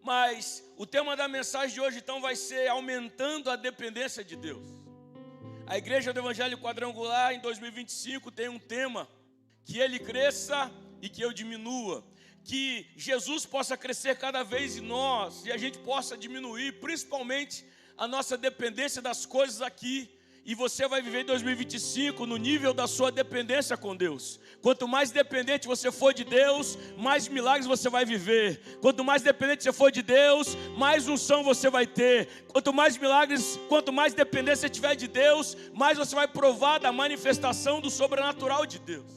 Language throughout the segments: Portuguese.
Mas o tema da mensagem de hoje então vai ser aumentando a dependência de Deus. A Igreja do Evangelho Quadrangular em 2025 tem um tema: que Ele cresça e que eu diminua. Que Jesus possa crescer cada vez em nós e a gente possa diminuir, principalmente a nossa dependência das coisas aqui. E você vai viver em 2025 no nível da sua dependência com Deus. Quanto mais dependente você for de Deus, mais milagres você vai viver. Quanto mais dependente você for de Deus, mais unção você vai ter. Quanto mais milagres, quanto mais dependência você tiver de Deus, mais você vai provar da manifestação do sobrenatural de Deus.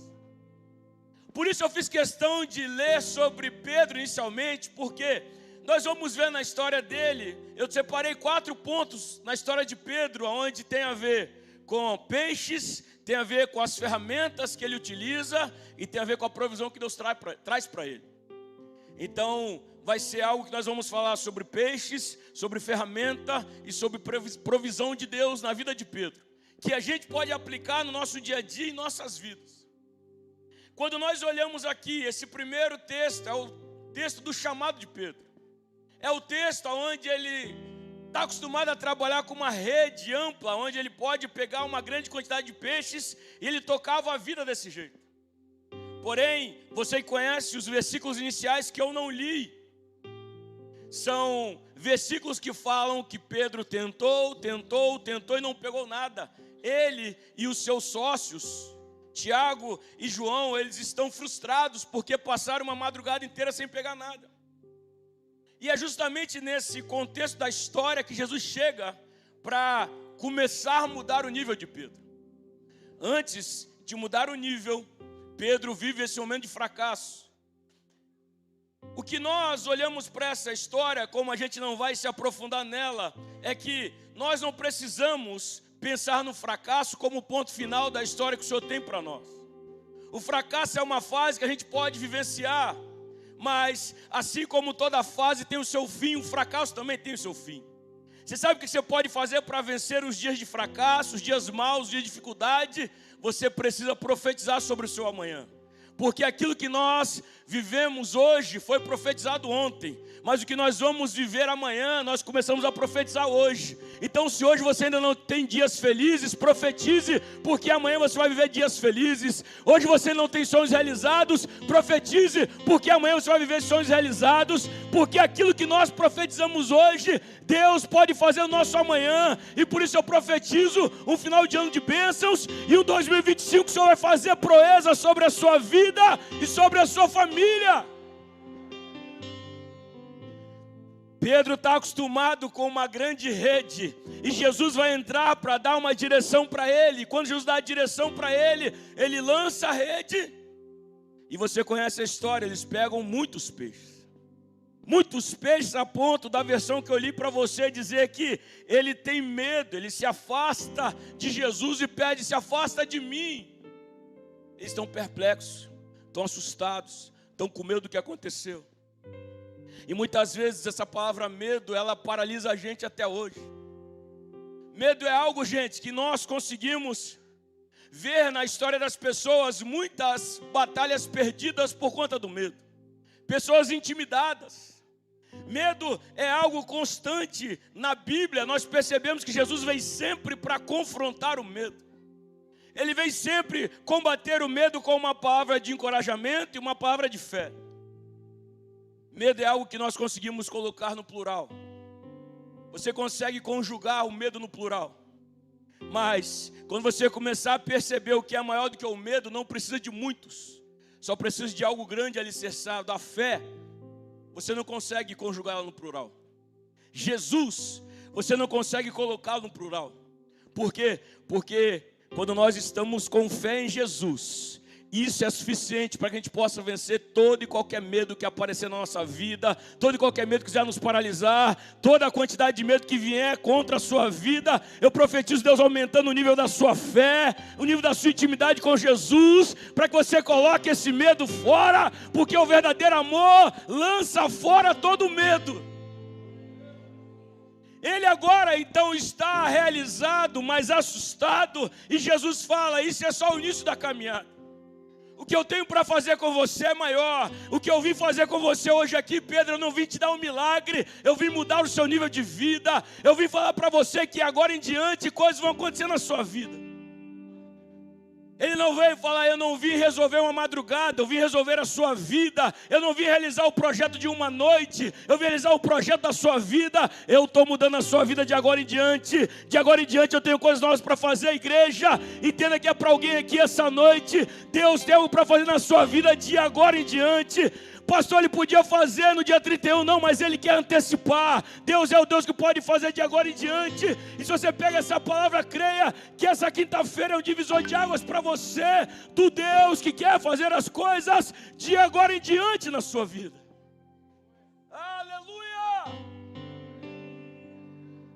Por isso eu fiz questão de ler sobre Pedro inicialmente, porque nós vamos ver na história dele. Eu separei 4 pontos na história de Pedro, onde tem a ver com peixes, tem a ver com as ferramentas que ele utiliza e tem a ver com a provisão que Deus traz para ele. Então, vai ser algo que nós vamos falar sobre peixes, sobre ferramenta e sobre provisão de Deus na vida de Pedro, que a gente pode aplicar no nosso dia a dia e em nossas vidas. Quando nós olhamos aqui, esse primeiro texto é o texto do chamado de Pedro. É o texto onde ele está acostumado a trabalhar com uma rede ampla, onde ele pode pegar uma grande quantidade de peixes e ele tocava a vida desse jeito. Porém, você conhece os versículos iniciais que eu não li. São versículos que falam que Pedro tentou e não pegou nada. Ele e os seus sócios, Tiago e João, eles estão frustrados porque passaram uma madrugada inteira sem pegar nada. E é justamente nesse contexto da história que Jesus chega para começar a mudar o nível de Pedro. Antes de mudar o nível, Pedro vive esse momento de fracasso. O que nós olhamos para essa história, como a gente não vai se aprofundar nela, é que nós não precisamos pensar no fracasso como o ponto final da história que o Senhor tem para nós. O fracasso é uma fase que a gente pode vivenciar, mas assim como toda fase tem o seu fim, o fracasso também tem o seu fim. Você sabe o que você pode fazer para vencer os dias de fracasso, os dias maus, os dias de dificuldade? Você precisa profetizar sobre o seu amanhã. Porque aquilo que nós vivemos hoje foi profetizado ontem, mas o que nós vamos viver amanhã, nós começamos a profetizar hoje. Então, se hoje você ainda não tem dias felizes, profetize, porque amanhã você vai viver dias felizes. Hoje você não tem sonhos realizados, profetize, porque amanhã você vai viver sonhos realizados. Porque aquilo que nós profetizamos hoje, Deus pode fazer no nosso amanhã. E por isso eu profetizo um final de ano de bênçãos e um 2025 o Senhor vai fazer proeza sobre a sua vida e sobre a sua família. Pedro está acostumado com uma grande rede e Jesus vai entrar para dar uma direção para ele. Quando Jesus dá a direção para ele, ele lança a rede. E você conhece a história, eles pegam muitos peixes. Muitos peixes a ponto da versão que eu li para você dizer que ele tem medo, ele se afasta de Jesus e pede: se afasta de mim. Eles estão perplexos, estão assustados, estão com medo do que aconteceu. E muitas vezes essa palavra medo, ela paralisa a gente até hoje. Medo é algo, gente, que nós conseguimos ver na história das pessoas, muitas batalhas perdidas por conta do medo. Pessoas intimidadas. Medo é algo constante na Bíblia. Nós percebemos que Jesus vem sempre para confrontar o medo. Ele vem sempre combater o medo com uma palavra de encorajamento e uma palavra de fé. Medo é algo que nós conseguimos colocar no plural. Você consegue conjugar o medo no plural. Mas quando você começar a perceber o que é maior do que o medo, não precisa de muitos. Só precisa de algo grande alicerçado. A fé, você não consegue conjugá-la no plural. Jesus, você não consegue colocá-lo no plural. Por quê? Porque quando nós estamos com fé em Jesus, isso é suficiente para que a gente possa vencer todo e qualquer medo que aparecer na nossa vida, todo e qualquer medo que quiser nos paralisar, toda a quantidade de medo que vier contra a sua vida. Eu profetizo Deus aumentando o nível da sua fé, o nível da sua intimidade com Jesus, para que você coloque esse medo fora, porque o verdadeiro amor lança fora todo medo. Ele agora então está realizado, mas assustado, e Jesus fala: isso é só o início da caminhada. O que eu tenho para fazer com você é maior. O que eu vim fazer com você hoje aqui, Pedro, eu não vim te dar um milagre. Eu vim mudar o seu nível de vida. Eu vim falar para você que agora em diante coisas vão acontecer na sua vida. Ele não veio falar, eu não vim resolver uma madrugada, eu vim resolver a sua vida. Eu não vim realizar o projeto de uma noite, eu vim realizar o projeto da sua vida. Eu estou mudando a sua vida de agora em diante. De agora em diante eu tenho coisas novas para fazer, igreja. Entenda que é para alguém aqui essa noite. Deus tem algo para fazer na sua vida de agora em diante. Pastor, ele podia fazer no dia 31, não, mas ele quer antecipar. Deus é o Deus que pode fazer de agora em diante. E se você pega essa palavra, creia que essa quinta-feira é um divisor de águas para você, do Deus que quer fazer as coisas de agora em diante na sua vida. Aleluia!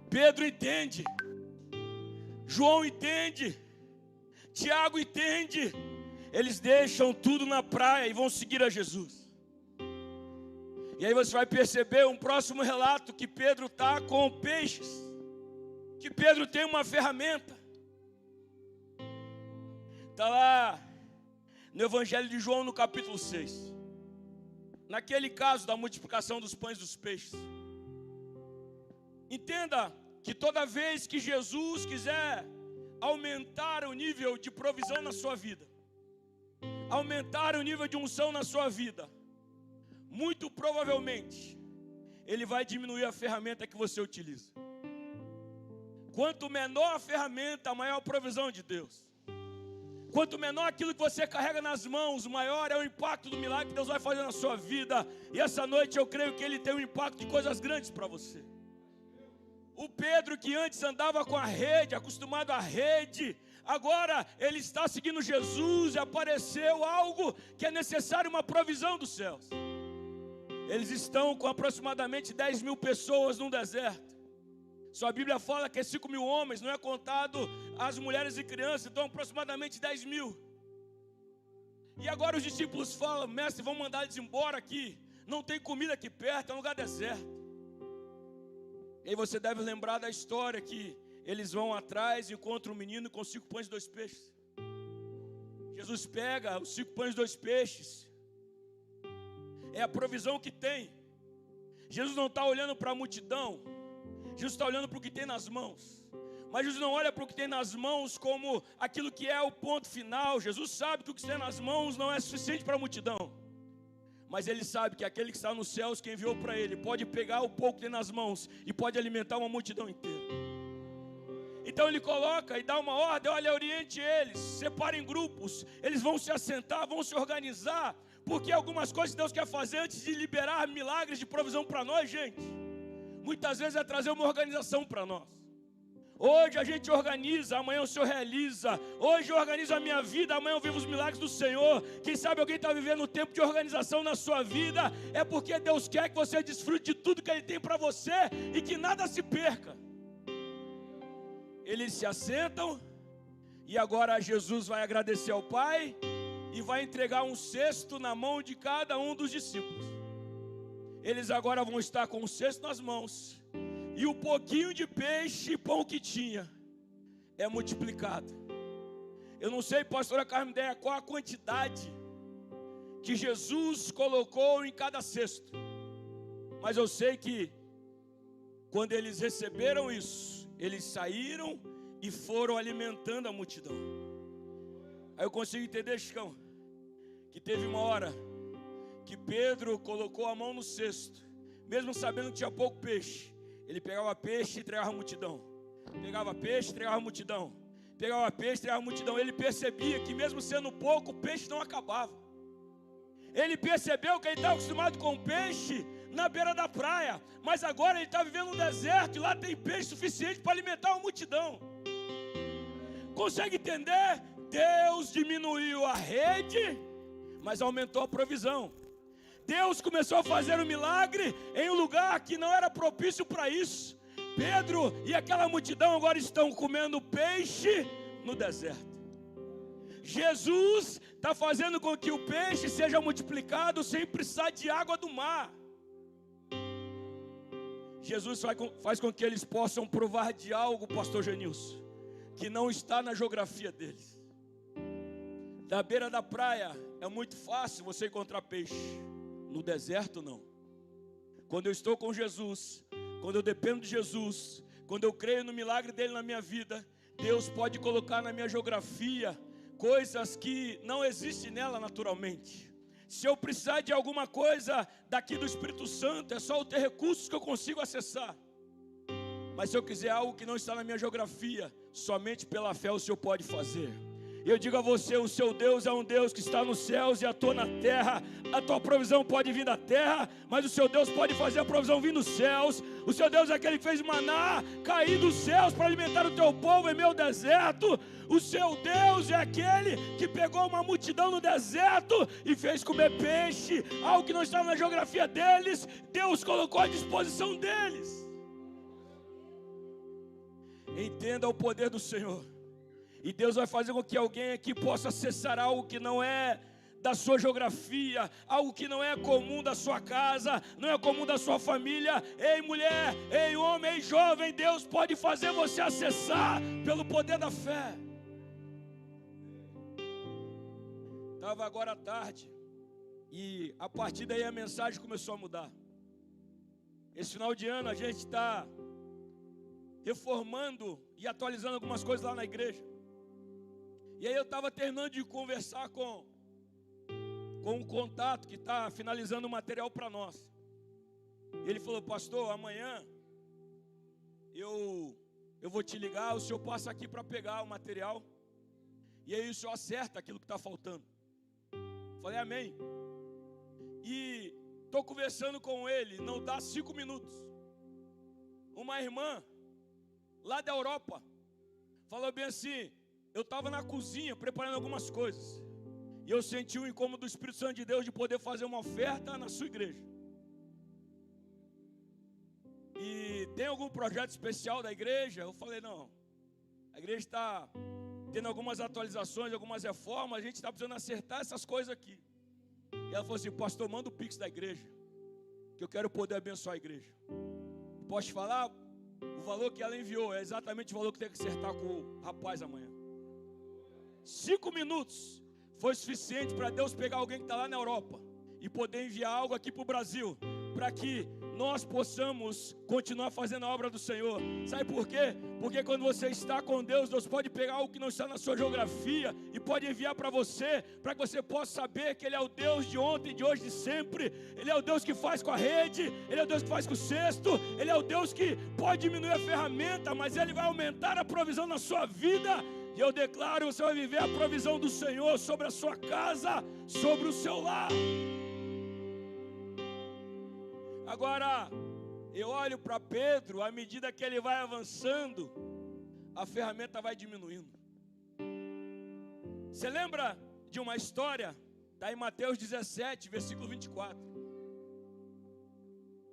Pedro entende, João entende, Tiago entende. Eles deixam tudo na praia e vão seguir a Jesus. E aí você vai perceber um próximo relato que Pedro está com peixes. Que Pedro tem uma ferramenta. Está lá no Evangelho de João no capítulo 6. Naquele caso da multiplicação dos pães e dos peixes. Entenda que toda vez que Jesus quiser aumentar o nível de provisão na sua vida, aumentar o nível de unção na sua vida, muito provavelmente, Ele vai diminuir a ferramenta que você utiliza. Quanto menor a ferramenta, maior a provisão de Deus. Quanto menor aquilo que você carrega nas mãos, maior é o impacto do milagre que Deus vai fazer na sua vida. E essa noite eu creio que Ele tem um impacto de coisas grandes para você. O Pedro que antes andava com a rede, acostumado à rede, agora ele está seguindo Jesus e apareceu algo que é necessário, uma provisão dos céus. Eles estão com aproximadamente 10 mil pessoas num deserto. Sua Bíblia fala que é 5 mil homens, não é contado as mulheres e crianças, então aproximadamente 10 mil. E agora os discípulos falam, mestre, vamos mandar eles embora aqui. Não tem comida aqui perto, é um lugar deserto. E aí você deve lembrar da história que eles vão atrás e encontram um menino com 5 pães e 2 peixes. Jesus pega os 5 pães e 2 peixes. É a provisão que tem. Jesus não está olhando para a multidão. Jesus está olhando para o que tem nas mãos. Mas Jesus não olha para o que tem nas mãos como aquilo que é o ponto final. Jesus sabe que o que tem nas mãos não é suficiente para a multidão. Mas Ele sabe que aquele que está nos céus, que enviou para Ele, pode pegar o pouco que tem nas mãos e pode alimentar uma multidão inteira. Então Ele coloca e dá uma ordem, olha, oriente eles, separa em grupos. Eles vão se assentar, vão se organizar. Porque algumas coisas que Deus quer fazer antes de liberar milagres de provisão para nós, gente, muitas vezes é trazer uma organização para nós. Hoje a gente organiza, amanhã o Senhor realiza. Hoje eu organizo a minha vida, amanhã eu vivo os milagres do Senhor. Quem sabe alguém está vivendo um tempo de organização na sua vida, é porque Deus quer que você desfrute de tudo que Ele tem para você e que nada se perca. Eles se assentam e agora Jesus vai agradecer ao Pai e vai entregar um cesto na mão de cada um dos discípulos. Eles agora vão estar com o cesto nas mãos. E o pouquinho de peixe e pão que tinha é multiplicado. Eu não sei, pastora Carmen, qual a quantidade que Jesus colocou em cada cesto. Mas eu sei que quando eles receberam isso, eles saíram e foram alimentando a multidão. Aí eu consigo entender, Chicão, que teve uma hora que Pedro colocou a mão no cesto, mesmo sabendo que tinha pouco peixe. Ele pegava peixe e entregava a multidão. Pegava peixe e entregava a multidão. Pegava peixe e entregava a multidão. Ele percebia que mesmo sendo pouco, o peixe não acabava. Ele percebeu que ele estava acostumado com peixe na beira da praia. Mas agora ele está vivendo no deserto e lá tem peixe suficiente para alimentar uma multidão. Consegue entender? Deus diminuiu a rede, mas aumentou a provisão. Deus começou a fazer um milagre em um lugar que não era propício para isso. Pedro e aquela multidão agora estão comendo peixe no deserto. Jesus está fazendo com que o peixe seja multiplicado sem precisar de água do mar. Jesus faz com que eles possam provar de algo, pastor Genilson, que não está na geografia deles. Na beira da praia é muito fácil você encontrar peixe. No deserto não. Quando eu estou com Jesus, quando eu dependo de Jesus, quando eu creio no milagre dele na minha vida, Deus pode colocar na minha geografia coisas que não existem nela naturalmente. Se eu precisar de alguma coisa daqui do Espírito Santo, é só eu ter recursos que eu consigo acessar. Mas se eu quiser algo que não está na minha geografia, somente pela fé o Senhor pode fazer. E eu digo a você, o seu Deus é um Deus que está nos céus e atua na terra. A tua provisão pode vir da terra, mas o seu Deus pode fazer a provisão vir dos céus. O seu Deus é aquele que fez maná cair dos céus para alimentar o teu povo em meio ao deserto. O seu Deus é aquele que pegou uma multidão no deserto e fez comer peixe, algo que não estava na geografia deles, Deus colocou à disposição deles. Entenda o poder do Senhor. E Deus vai fazer com que alguém aqui possa acessar algo que não é da sua geografia, algo que não é comum da sua casa, não é comum da sua família. Ei mulher, ei homem, ei jovem, Deus pode fazer você acessar pelo poder da fé. Estava agora à tarde e a partir daí a mensagem começou a mudar. Esse final de ano a gente está reformando e atualizando algumas coisas lá na igreja. E aí eu estava terminando de conversar com um contato que está finalizando o material para nós. Ele falou: pastor, amanhã eu vou te ligar, o senhor passa aqui para pegar o material. E aí o senhor acerta aquilo que está faltando. Falei: amém. E estou conversando com ele, não dá 5 minutos. Uma irmã lá da Europa falou bem assim: eu estava na cozinha preparando algumas coisas e eu senti o incômodo do Espírito Santo de Deus de poder fazer uma oferta na sua igreja. E tem algum projeto especial da igreja? Eu falei: não, a igreja está tendo algumas atualizações, algumas reformas, a gente está precisando acertar essas coisas aqui. E ela falou assim: pastor, manda o Pix da igreja, que eu quero poder abençoar a igreja. Posso te falar? O valor que ela enviou é exatamente o valor que tem que acertar com o rapaz amanhã. 5 minutos foi suficiente para Deus pegar alguém que está lá na Europa e poder enviar algo aqui para o Brasil, para que nós possamos continuar fazendo a obra do Senhor. Sabe por quê? Porque quando você está com Deus, Deus pode pegar algo que não está na sua geografia e pode enviar para você, para que você possa saber que Ele é o Deus de ontem, de hoje, de sempre. Ele é o Deus que faz com a rede, Ele é o Deus que faz com o cesto, Ele é o Deus que pode diminuir a ferramenta, mas Ele vai aumentar a provisão na sua vida. E eu declaro, você vai viver a provisão do Senhor sobre a sua casa, sobre o seu lar. Agora, eu olho para Pedro, à medida que ele vai avançando, a ferramenta vai diminuindo. Você lembra de uma história? Está em Mateus 17, versículo 24.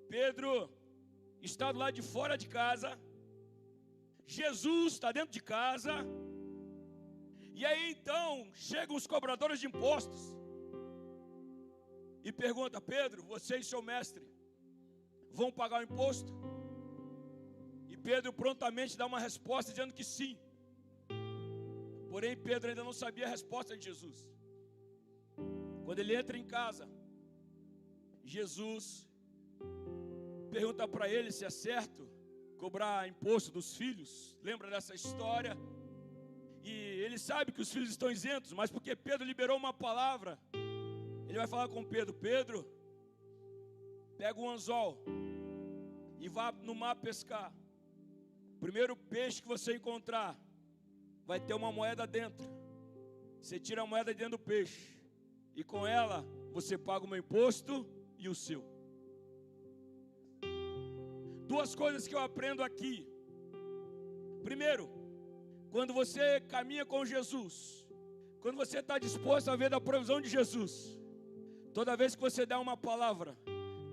Pedro está do lado de fora de casa, Jesus está dentro de casa, e aí então chegam os cobradores de impostos e pergunta: Pedro, você e seu mestre vão pagar o imposto? E Pedro prontamente dá uma resposta dizendo que sim. Porém Pedro ainda não sabia a resposta de Jesus. Quando ele entra em casa, Jesus pergunta para ele se é certo cobrar imposto dos filhos. Lembra dessa história? E ele sabe que os filhos estão isentos, mas porque Pedro liberou uma palavra, ele vai falar com Pedro: Pedro, pega um anzol e vá no mar pescar. O primeiro peixe que você encontrar vai ter uma moeda dentro. Você tira a moeda dentro do peixe e com ela você paga o meu imposto e o seu. Duas coisas que eu aprendo aqui. Primeiro, quando você caminha com Jesus, quando você está disposto a ver da provisão de Jesus, toda vez que você dá uma palavra,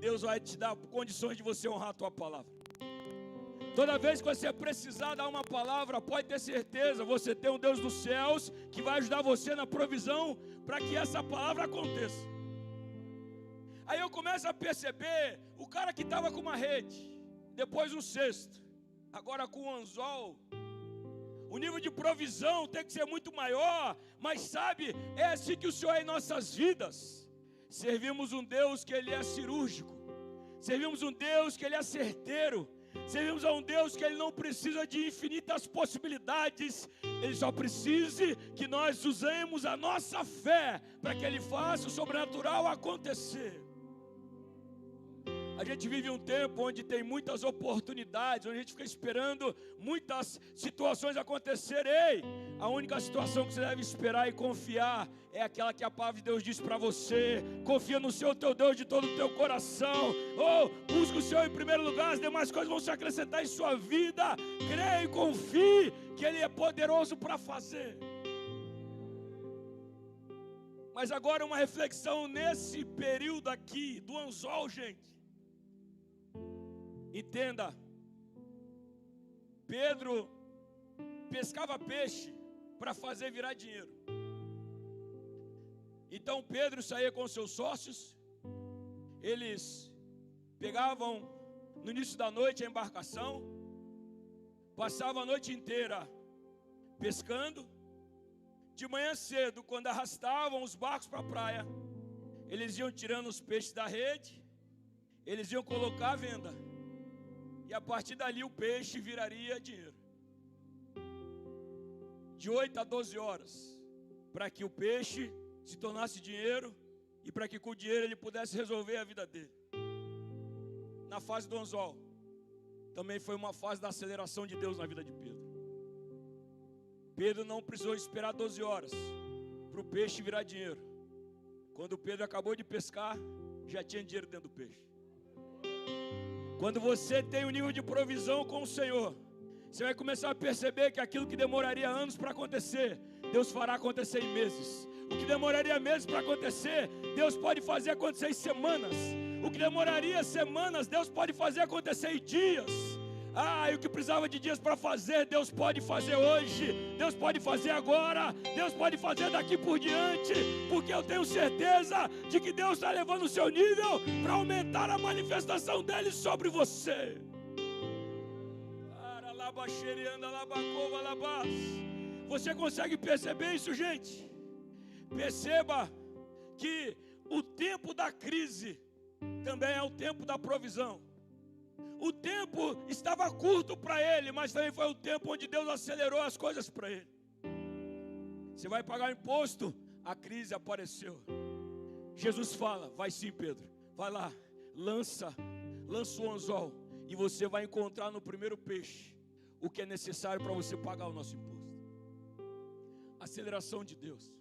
Deus vai te dar condições de você honrar a tua palavra. Toda vez que você precisar dar uma palavra, pode ter certeza, você tem um Deus dos céus que vai ajudar você na provisão para que essa palavra aconteça. Aí eu começo a perceber o cara que estava com uma rede, depois um cesto, agora com um anzol. O nível de provisão tem que ser muito maior. Mas sabe, é assim que o Senhor é em nossas vidas. Servimos um Deus que Ele é cirúrgico. Servimos um Deus que Ele é certeiro. Servimos a um Deus que Ele não precisa de infinitas possibilidades. Ele só precisa que nós usemos a nossa fé para que Ele faça o sobrenatural acontecer. A gente vive um tempo onde tem muitas oportunidades, onde a gente fica esperando muitas situações acontecerem. Ei, a única situação que você deve esperar e confiar é aquela que a palavra de Deus diz para você. Confia no Senhor teu Deus de todo o teu coração. Busca o Senhor em primeiro lugar, as demais coisas vão se acrescentar em sua vida. Creia e confie que Ele é poderoso para fazer. Mas agora uma reflexão nesse período aqui do anzol, gente. Entenda, Pedro pescava peixe para fazer virar dinheiro. Então Pedro saía com seus sócios, eles pegavam no início da noite a embarcação, passavam a noite inteira pescando. De manhã cedo, quando arrastavam os barcos para a praia, eles iam tirando os peixes da rede, eles iam colocar à venda. E a partir dali o peixe viraria dinheiro. De 8 a 12 horas. Para que o peixe se tornasse dinheiro. E para que com o dinheiro ele pudesse resolver a vida dele. Na fase do anzol. Também foi uma fase da aceleração de Deus na vida de Pedro. Pedro não precisou esperar 12 horas para o peixe virar dinheiro. Quando Pedro acabou de pescar, já tinha dinheiro dentro do peixe. Quando você tem um nível de provisão com o Senhor, você vai começar a perceber que aquilo que demoraria anos para acontecer, Deus fará acontecer em meses. O que demoraria meses para acontecer, Deus pode fazer acontecer em semanas. O que demoraria semanas, Deus pode fazer acontecer em dias. E o que precisava de dias para fazer, Deus pode fazer hoje, Deus pode fazer agora, Deus pode fazer daqui por diante, porque eu tenho certeza de que Deus está levando o seu nível para aumentar a manifestação dele sobre você. Você consegue perceber isso, gente? Perceba que o tempo da crise também é o tempo da provisão. O tempo estava curto para ele, mas também foi o tempo onde Deus acelerou as coisas para ele. Você vai pagar imposto? A crise apareceu. Jesus fala, vai sim, Pedro, vai lá, lança o anzol e você vai encontrar no primeiro peixe o que é necessário para você pagar o nosso imposto. Aceleração de Deus.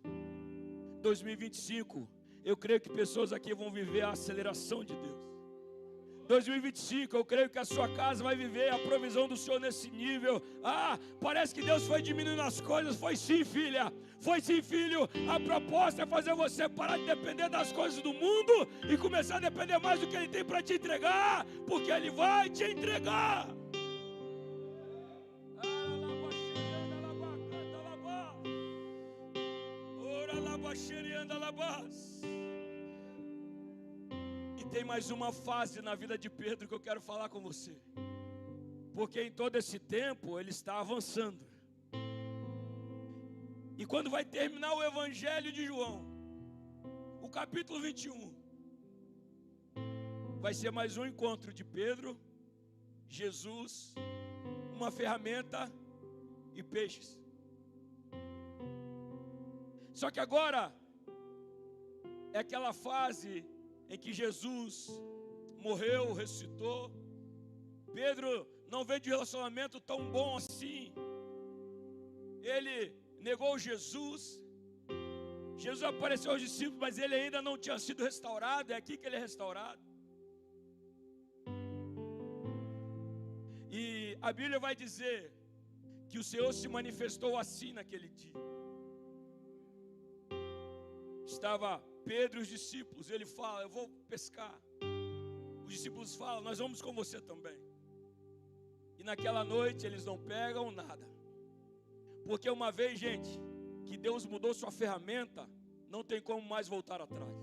2025, eu creio que pessoas aqui vão viver a aceleração de Deus. 2025, eu creio que a sua casa vai viver a provisão do Senhor nesse nível. Parece que Deus foi diminuindo as coisas. Foi sim, filha. Foi sim, filho. A proposta é fazer você parar de depender das coisas do mundo e começar a depender mais do que Ele tem para te entregar, porque Ele vai te entregar. E tem mais uma fase na vida de Pedro que eu quero falar com você. Porque em todo esse tempo ele está avançando. E quando vai terminar o Evangelho de João, o capítulo 21, vai ser mais um encontro de Pedro, Jesus, uma ferramenta e peixes. Só que agora é aquela fase em que Jesus morreu, ressuscitou. Pedro não veio de relacionamento tão bom assim. Ele negou Jesus. Jesus apareceu aos discípulos, mas ele ainda não tinha sido restaurado. É aqui que ele é restaurado. E a Bíblia vai dizer que o Senhor se manifestou assim naquele dia. Estava Pedro e os discípulos. Ele fala, eu vou pescar. Os discípulos falam, nós vamos com você também. E naquela noite eles não pegam nada. Porque uma vez, gente, que Deus mudou sua ferramenta, não tem como mais voltar atrás.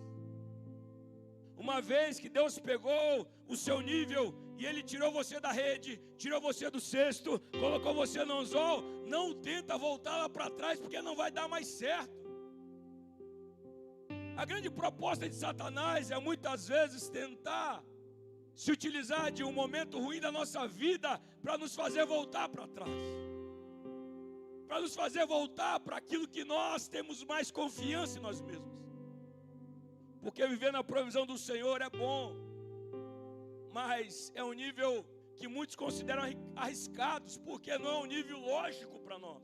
Uma vez que Deus pegou o seu nível e Ele tirou você da rede, tirou você do cesto, colocou você no anzol, não tenta voltar lá para trás, porque não vai dar mais certo. A grande proposta de Satanás é muitas vezes tentar se utilizar de um momento ruim da nossa vida para nos fazer voltar para trás, para nos fazer voltar para aquilo que nós temos mais confiança em nós mesmos. Porque viver na provisão do Senhor é bom, mas é um nível que muitos consideram arriscados, porque não é um nível lógico para nós.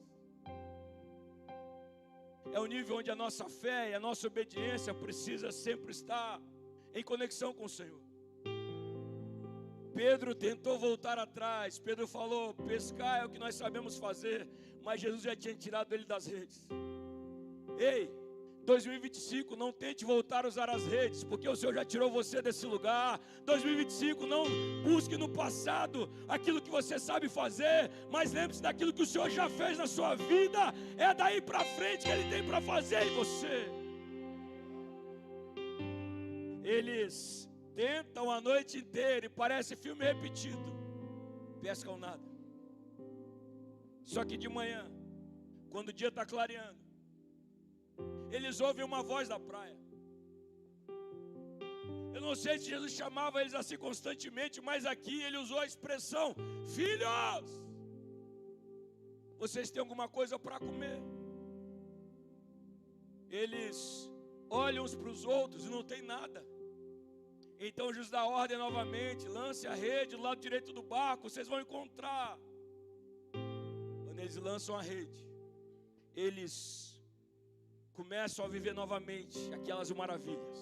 É um nível onde a nossa fé e a nossa obediência precisa sempre estar em conexão com o Senhor. Pedro tentou voltar atrás. Pedro falou: pescar é o que nós sabemos fazer, mas Jesus já tinha tirado ele das redes. Ei, 2025, não tente voltar a usar as redes, porque o Senhor já tirou você desse lugar. 2025, não busque no passado aquilo que você sabe fazer, mas lembre-se daquilo que o Senhor já fez na sua vida. É daí para frente que Ele tem para fazer em você. Eles tentam a noite inteira e parece filme repetido, pescam nada. Só que de manhã, quando o dia está clareando, eles ouvem uma voz da praia. Eu não sei se Jesus chamava eles assim constantemente, mas aqui ele usou a expressão: filhos, vocês têm alguma coisa para comer? Eles olham uns para os outros e não tem nada. Então Jesus dá ordem novamente: lance a rede do lado direito do barco, vocês vão encontrar. Quando eles lançam a rede, eles começam a viver novamente aquelas maravilhas.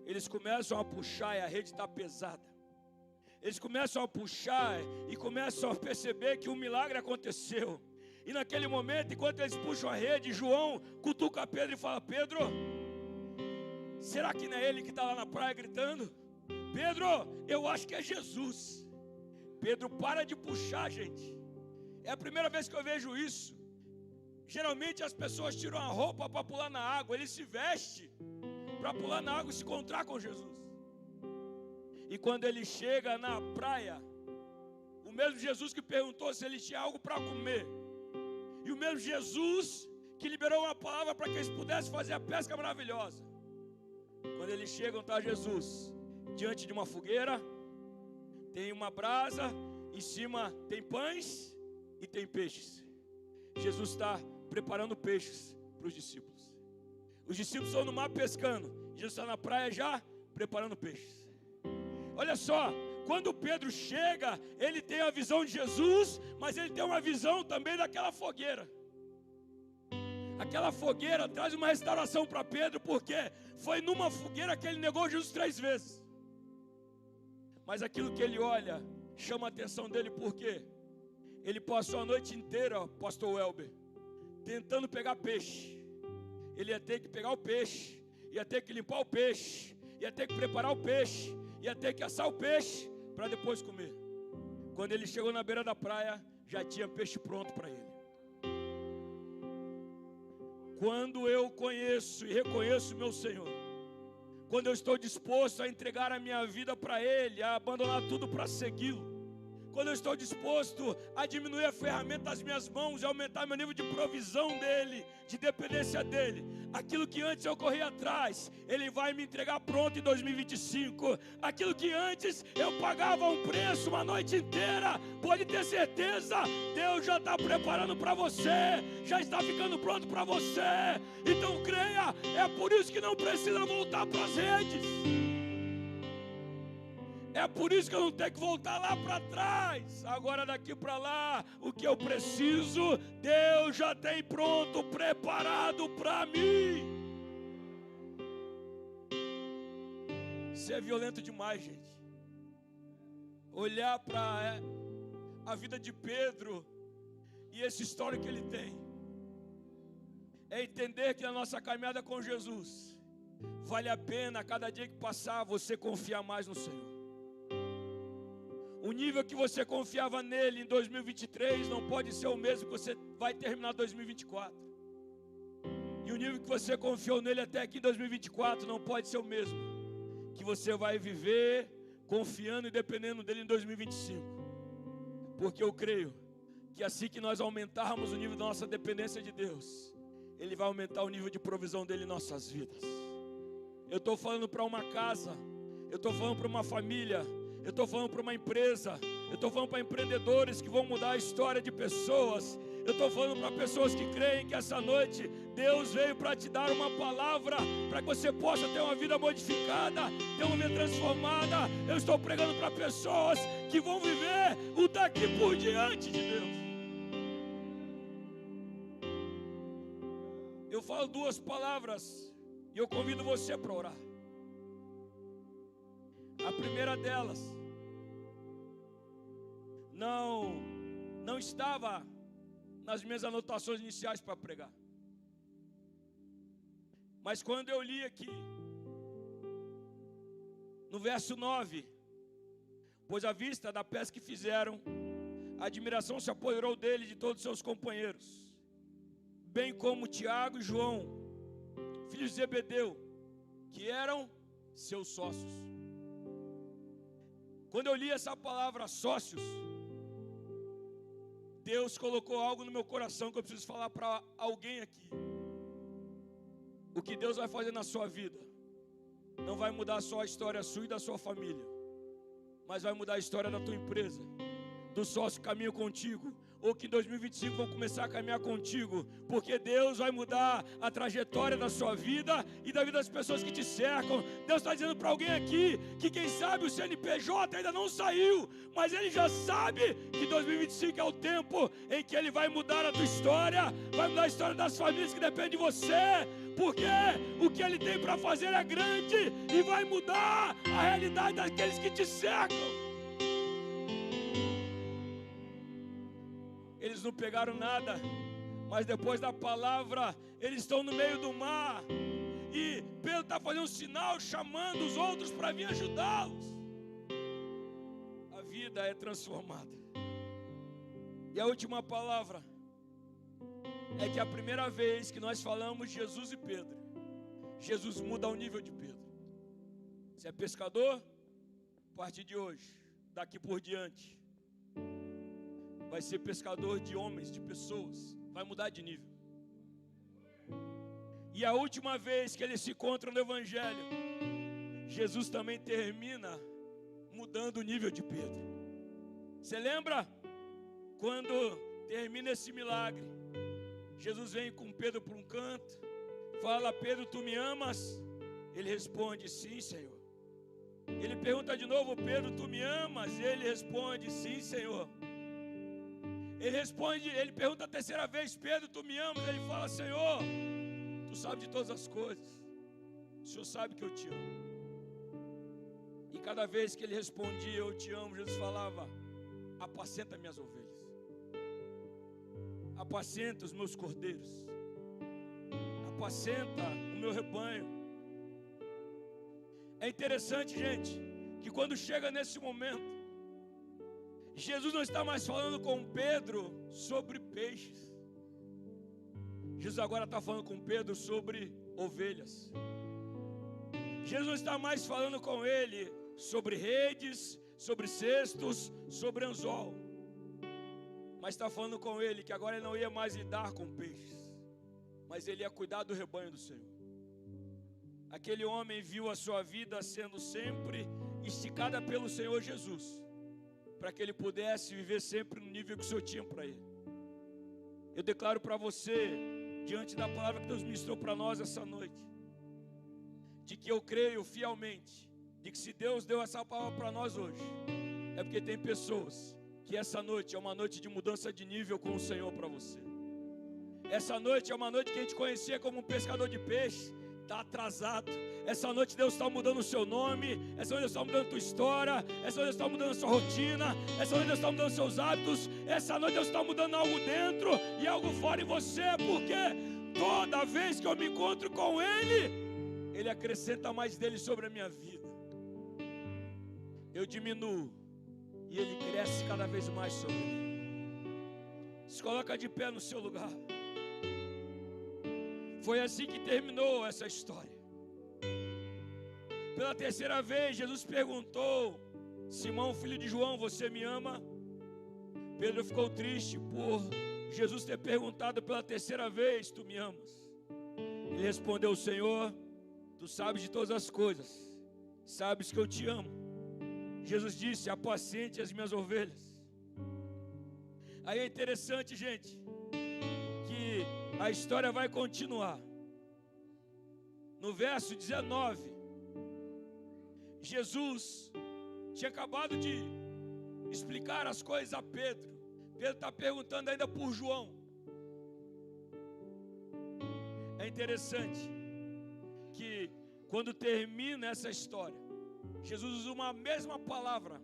Eles começam a puxar e a rede está pesada. Eles começam a puxar e começam a perceber que um milagre aconteceu. E naquele momento, enquanto eles puxam a rede, João cutuca Pedro e fala: Pedro, será que não é ele que está lá na praia gritando? Pedro, eu acho que é Jesus. Pedro para de puxar, gente. É a primeira vez que eu vejo isso. Geralmente as pessoas tiram a roupa para pular na água. Ele se veste para pular na água e se encontrar com Jesus. E quando ele chega na praia, o mesmo Jesus que perguntou se ele tinha algo para comer, e o mesmo Jesus que liberou uma palavra para que eles pudessem fazer a pesca maravilhosa. Quando eles chegam, está Jesus diante de uma fogueira, tem uma brasa, em cima tem pães e tem peixes. Jesus está preparando peixes para os discípulos. Os discípulos estão no mar pescando, Jesus está na praia já preparando peixes. Olha só, quando Pedro chega, ele tem a visão de Jesus, mas ele tem uma visão também daquela fogueira. Aquela fogueira traz uma restauração para Pedro, porque foi numa fogueira que ele negou Jesus 3 vezes. Mas aquilo que ele olha chama a atenção dele, porque ele passou a noite inteira, pastor Welber, tentando pegar peixe. Ele ia ter que pegar o peixe, ia ter que limpar o peixe, ia ter que preparar o peixe, ia ter que assar o peixe para depois comer. Quando ele chegou na beira da praia, já tinha peixe pronto para ele. Quando eu conheço e reconheço meu Senhor, quando eu estou disposto a entregar a minha vida para Ele, a abandonar tudo para segui-lo, quando eu estou disposto a diminuir a ferramenta das minhas mãos e aumentar meu nível de provisão dEle, de dependência dEle, aquilo que antes eu corria atrás, Ele vai me entregar pronto em 2025. Aquilo que antes eu pagava um preço uma noite inteira, pode ter certeza, Deus já está preparando para você, já está ficando pronto para você. Então creia, é por isso que não precisa voltar para as redes. É por isso que eu não tenho que voltar lá para trás. Agora daqui para lá, o que eu preciso, Deus já tem pronto, preparado para mim. Isso é violento demais, gente. Olhar para a vida de Pedro e essa história que ele tem, é entender que na nossa caminhada com Jesus, vale a pena cada dia que passar você confiar mais no Senhor. O nível que você confiava nele em 2023 não pode ser o mesmo que você vai terminar 2024. E o nível que você confiou nele até aqui em 2024 não pode ser o mesmo que você vai viver confiando e dependendo dele em 2025. Porque eu creio que assim que nós aumentarmos o nível da nossa dependência de Deus, Ele vai aumentar o nível de provisão dele em nossas vidas. Eu estou falando para uma casa, eu estou falando para uma família, eu estou falando para uma empresa, eu estou falando para empreendedores que vão mudar a história de pessoas. Eu estou falando para pessoas que creem que essa noite Deus veio para te dar uma palavra, para que você possa ter uma vida modificada, ter uma vida transformada. Eu estou pregando para pessoas que vão viver o daqui por diante de Deus. Eu falo duas palavras e eu convido você para orar. A primeira delas não estava nas minhas anotações iniciais para pregar. Mas quando eu li aqui, no verso 9, pois à vista da pesca que fizeram, a admiração se apoderou dele e de todos os seus companheiros, bem como Tiago e João, filhos de Zebedeu, que eram seus sócios. Quando eu li essa palavra sócios, Deus colocou algo no meu coração que eu preciso falar para alguém aqui. O que Deus vai fazer na sua vida não vai mudar só a história sua e da sua família, mas vai mudar a história da tua empresa, do sócio que caminha contigo, ou que em 2025 vão começar a caminhar contigo, porque Deus vai mudar a trajetória da sua vida e da vida das pessoas que te cercam. Deus está dizendo para alguém aqui que quem sabe o CNPJ ainda não saiu, mas ele já sabe que 2025 é o tempo em que ele vai mudar a tua história, vai mudar a história das famílias que dependem de você, porque o que ele tem para fazer é grande e vai mudar a realidade daqueles que te cercam. Eles não pegaram nada, mas depois da palavra, eles estão no meio do mar. E Pedro está fazendo um sinal, chamando os outros para vir ajudá-los. A vida é transformada. E a última palavra é que a primeira vez que nós falamos de Jesus e Pedro, Jesus muda o nível de Pedro. Se é pescador, a partir de hoje, daqui por diante, vai ser pescador de homens, de pessoas. Vai mudar de nível. E a última vez que eles se encontram no Evangelho, Jesus também termina mudando o nível de Pedro. Você lembra? Quando termina esse milagre, Jesus vem com Pedro para um canto, fala: Pedro, tu me amas? Ele responde: sim, Senhor. Ele pergunta de novo: Pedro, tu me amas? Ele responde: sim, Senhor. Ele pergunta a terceira vez: Pedro, tu me amas? Ele fala: Senhor, tu sabes de todas as coisas, o Senhor sabe que eu te amo. E cada vez que ele respondia: eu te amo, Jesus falava: apacenta minhas ovelhas, apacenta os meus cordeiros, apacenta o meu rebanho. É interessante, gente, que quando chega nesse momento, Jesus não está mais falando com Pedro sobre peixes. Jesus agora está falando com Pedro sobre ovelhas. Jesus não está mais falando com ele sobre redes, sobre cestos, sobre anzol, mas está falando com ele que agora ele não ia mais lidar com peixes, mas ele ia cuidar do rebanho do Senhor. Aquele homem viu a sua vida sendo sempre esticada pelo Senhor Jesus, para que ele pudesse viver sempre no nível que o Senhor tinha para ele. Eu declaro para você, diante da palavra que Deus ministrou para nós essa noite, de que eu creio fielmente, de que se Deus deu essa palavra para nós hoje, é porque tem pessoas que essa noite é uma noite de mudança de nível com o Senhor para você. Essa noite é uma noite que a gente conhecia como um pescador de peixe, está atrasado. Essa noite Deus está mudando o seu nome. Essa noite Deus está mudando a tua história. Essa noite Deus está mudando a sua rotina. Essa noite Deus está mudando os seus hábitos. Essa noite Deus está mudando algo dentro e algo fora em você, porque toda vez que eu me encontro com Ele, Ele acrescenta mais dele sobre a minha vida. Eu diminuo e Ele cresce cada vez mais sobre mim. Se coloca de pé no seu lugar. Foi assim que terminou essa história. Pela terceira vez, Jesus perguntou Simão, filho de João, você me ama? Pedro ficou triste por Jesus ter perguntado pela terceira vez: tu me amas? Ele respondeu: Senhor, tu sabes de todas as coisas, sabes que eu te amo. Jesus disse: apacente as minhas ovelhas. Aí é interessante, gente, que a história vai continuar. No verso 19, Jesus tinha acabado de explicar as coisas a Pedro. Pedro está perguntando ainda por João. É interessante que quando termina essa história, Jesus usa uma mesma palavra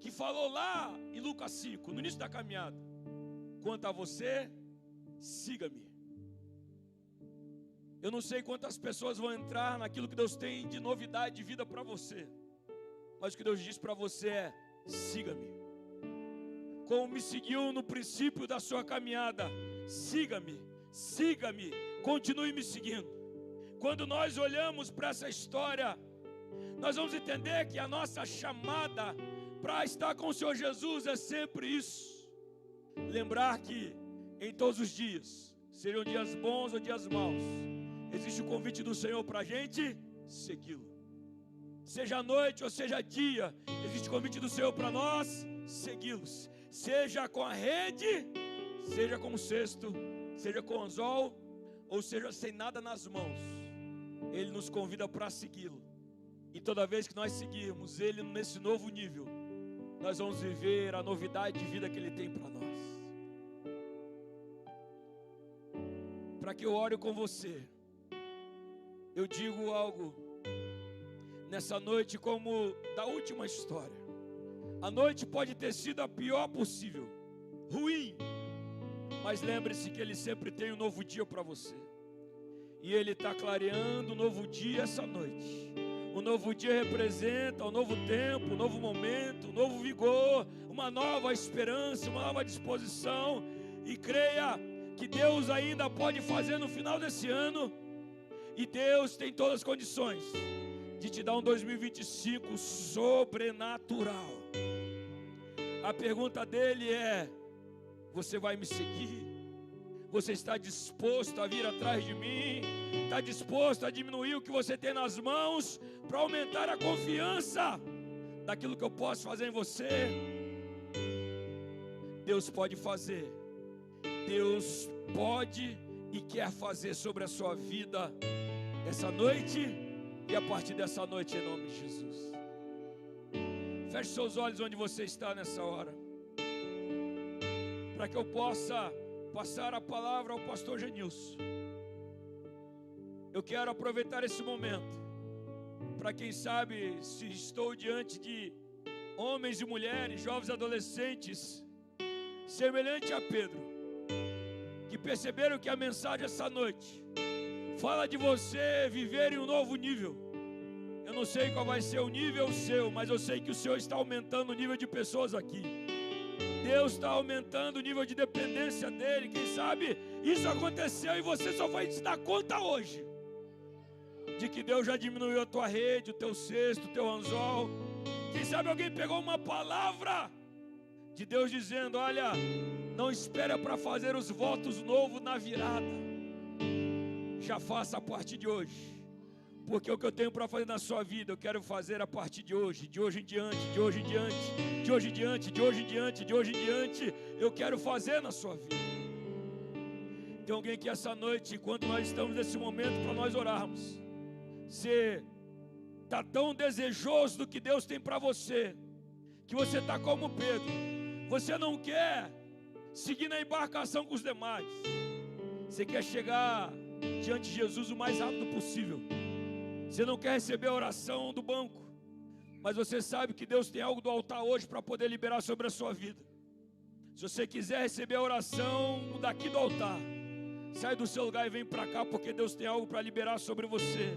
que falou lá em Lucas 5, no início da caminhada. Quanto a você, siga-me. Eu não sei quantas pessoas vão entrar naquilo que Deus tem de novidade de vida para você, mas o que Deus diz para você é: siga-me. Como me seguiu no princípio da sua caminhada, siga-me, siga-me, continue me seguindo. Quando nós olhamos para essa história, nós vamos entender que a nossa chamada para estar com o Senhor Jesus é sempre isso: lembrar que em todos os dias, sejam dias bons ou dias maus, existe o convite do Senhor para a gente segui-lo. Seja noite ou seja dia, existe o convite do Senhor para nós segui-los. Seja com a rede, seja com o cesto, seja com o anzol, ou seja sem nada nas mãos, Ele nos convida para segui-lo. E toda vez que nós seguirmos Ele nesse novo nível, nós vamos viver a novidade de vida que Ele tem para nós. Para que eu ore com você, eu digo algo nessa noite como da última história. A noite pode ter sido a pior possível, ruim, mas lembre-se que Ele sempre tem um novo dia para você. E Ele está clareando um novo dia essa noite. O novo dia representa um novo tempo, um novo momento, um novo vigor, uma nova esperança, uma nova disposição. E creia que Deus ainda pode fazer no final desse ano. E Deus tem todas as condições de te dar um 2025 sobrenatural. A pergunta dele é: você vai me seguir? Você está disposto a vir atrás de mim? Está disposto a diminuir o que você tem nas mãos para aumentar a confiança daquilo que eu posso fazer em você? Deus pode fazer. Deus pode e quer fazer sobre a sua vida essa noite e a partir dessa noite, em nome de Jesus. Feche seus olhos onde você está nessa hora, para que eu possa passar a palavra ao pastor Genilson. Eu quero aproveitar esse momento para, quem sabe, se estou diante de homens e mulheres, jovens e adolescentes, semelhante a Pedro, que perceberam que a mensagem essa noite fala de você viver em um novo nível. Eu não sei qual vai ser o nível seu, mas eu sei que o Senhor está aumentando o nível de pessoas aqui. Deus está aumentando o nível de dependência dEle. Quem sabe isso aconteceu e você só vai se dar conta hoje de que Deus já diminuiu a tua rede, o teu cesto, o teu anzol. Quem sabe alguém pegou uma palavra de Deus dizendo: olha, não espera para fazer os votos novos na virada, já faça a partir de hoje. Porque o que eu tenho para fazer na sua vida, eu quero fazer a partir de hoje em diante, de hoje em diante, de hoje em diante, de hoje em diante, de hoje em diante, eu quero fazer na sua vida. Tem alguém que essa noite, enquanto nós estamos nesse momento para nós orarmos, você está tão desejoso do que Deus tem para você, que você está como Pedro, você não quer seguir na embarcação com os demais, você quer chegar diante de Jesus o mais rápido possível. Você não quer receber a oração do banco, mas você sabe que Deus tem algo do altar hoje para poder liberar sobre a sua vida. Se você quiser receber a oração daqui do altar, sai do seu lugar e vem para cá, porque Deus tem algo para liberar sobre você.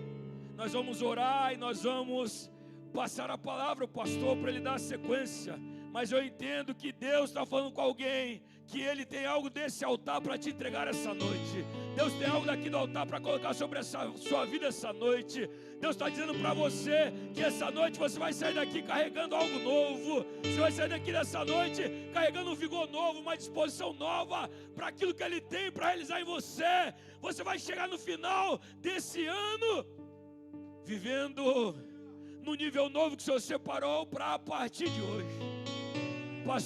Nós vamos orar e nós vamos passar a palavra ao pastor para ele dar a sequência. Mas eu entendo que Deus está falando com alguém, que Ele tem algo desse altar para te entregar essa noite. Deus tem algo daqui do altar para colocar sobre essa sua vida essa noite. Deus está dizendo para você que essa noite você vai sair daqui carregando algo novo. Você vai sair daqui dessa noite carregando um vigor novo, uma disposição nova para aquilo que Ele tem para realizar em você. Você vai chegar no final desse ano vivendo no nível novo que o Senhor separou para a partir de hoje.